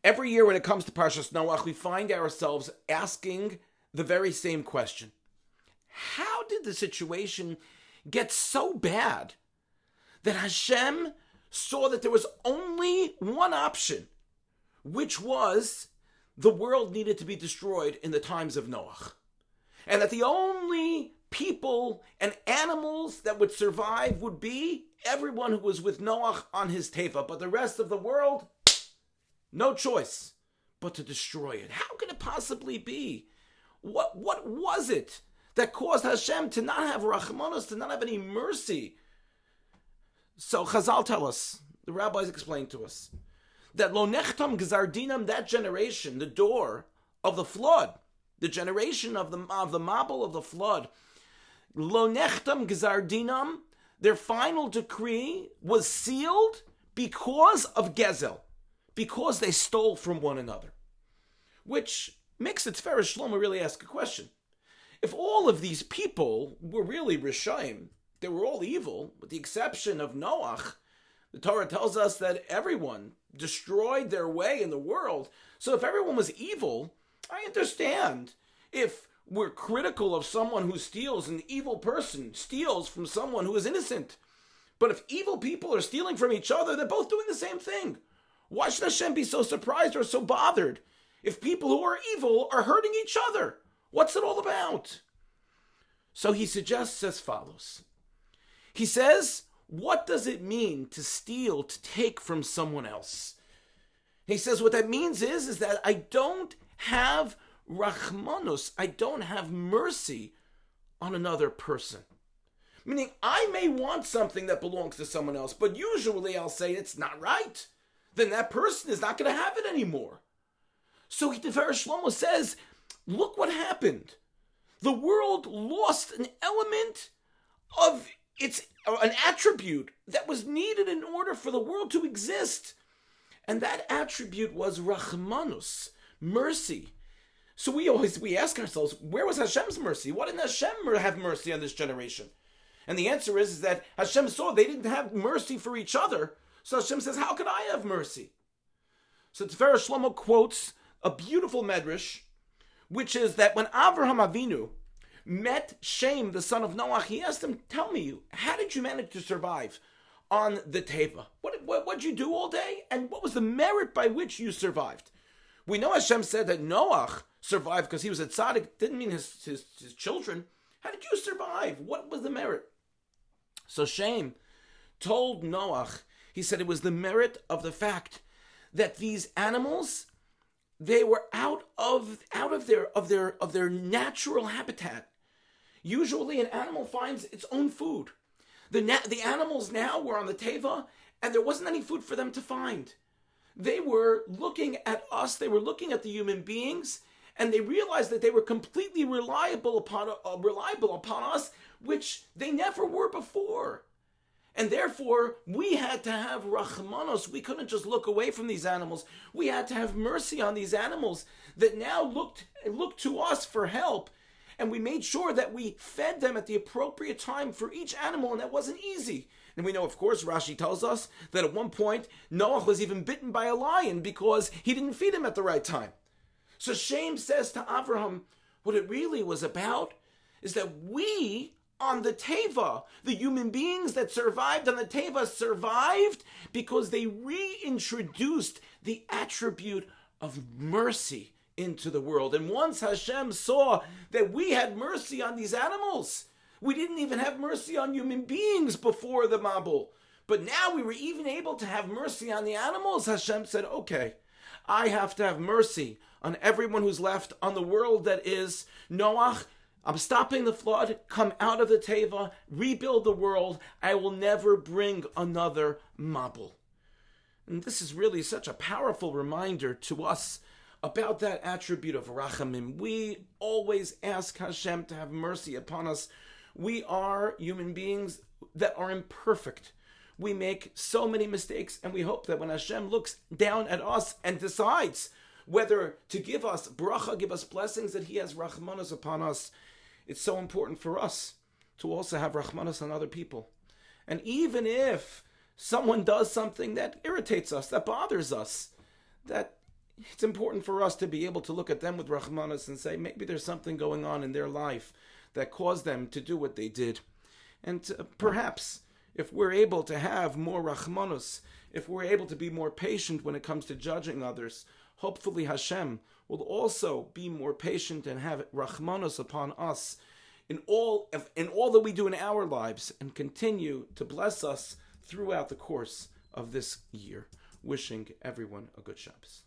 Every year when it comes to Parshas Noach, we find ourselves asking the very same question. How did the situation get so bad that Hashem saw that there was only one option, which was the world needed to be destroyed in the times of Noach, and that the only people and animals that would survive would be everyone who was with Noach on his teva, but the rest of the world, no choice but to destroy it? How could it possibly be? What was it that caused Hashem to not have rachmanos, to not have any mercy? So Chazal tell us, the rabbis explain to us, that lo nechtam gzar dinam, that generation, the door of the flood, the generation of the mabul of the flood, lo nechtam gzar dinam, their final decree was sealed because of Gezel, because they stole from one another. Which makes the Tiferes Shlomo really ask a question. If all of these people were really Reshaming, they were all evil, with the exception of Noach, the Torah tells us that everyone destroyed their way in the world. So if everyone was evil, I understand if we're critical of someone who steals, an evil person steals from someone who is innocent. But if evil people are stealing from each other, they're both doing the same thing. Why should Hashem be so surprised or so bothered if people who are evil are hurting each other? What's it all about? So he suggests as follows. He says, what does it mean to steal, to take from someone else? He says what that means is that I don't have rachmanus, I don't have mercy on another person. Meaning I may want something that belongs to someone else, but usually I'll say it's not right. Then that person is not going to have it anymore. So Tiferes Shlomo says, look what happened. The world lost an element of an attribute that was needed in order for the world to exist. And that attribute was rachmanus, mercy. So we ask ourselves, where was Hashem's mercy? Why didn't Hashem have mercy on this generation? And the answer is that Hashem saw they didn't have mercy for each other. So Hashem says, how could I have mercy? So Tiferes Shlomo quotes a beautiful medrash, which is that when Avraham Avinu met Shem, the son of Noach, he asked him, tell me, how did you manage to survive on the teva? What did you do all day? And what was the merit by which you survived? We know Hashem said that Noach survived because he was a tzaddik. Didn't mean his children. How did you survive? What was the merit? So Shem told Noach, he said it was the merit of the fact that these animals, they were out of their natural habitat. Usually an animal finds its own food. The animals now were on the teva, and there wasn't any food for them to find. They were looking at us, they were looking at the human beings, and they realized that they were completely reliable upon us, which they never were before. And therefore, we had to have rachmanos. We couldn't just look away from these animals. We had to have mercy on these animals that now looked to us for help. And we made sure that we fed them at the appropriate time for each animal, and that wasn't easy. And we know, of course, Rashi tells us that at one point, Noach was even bitten by a lion because he didn't feed him at the right time. So Shem says to Avraham, what it really was about is that we on the teva, the human beings that survived on the teva, survived because they reintroduced the attribute of mercy into the world. And once Hashem saw that we had mercy on these animals, we didn't even have mercy on human beings before the Mabul, but now we were even able to have mercy on the animals. Hashem said, okay, I have to have mercy on everyone who's left on the world that is Noach. I'm stopping the flood, come out of the teva, rebuild the world. I will never bring another Mabul. And this is really such a powerful reminder to us about that attribute of rachamim. We always ask Hashem to have mercy upon us. We are human beings that are imperfect. We make so many mistakes, and we hope that when Hashem looks down at us and decides whether to give us bracha, give us blessings, that He has rachmanos upon us. It's so important for us to also have rachmanos on other people. And even if someone does something that irritates us, that bothers us, that it's important for us to be able to look at them with Rachmanos and say, maybe there's something going on in their life that caused them to do what they did. And perhaps if we're able to have more Rachmanos, if we're able to be more patient when it comes to judging others, hopefully Hashem will also be more patient and have Rachmanos upon us in all that we do in our lives, and continue to bless us throughout the course of this year. Wishing everyone a good Shabbos.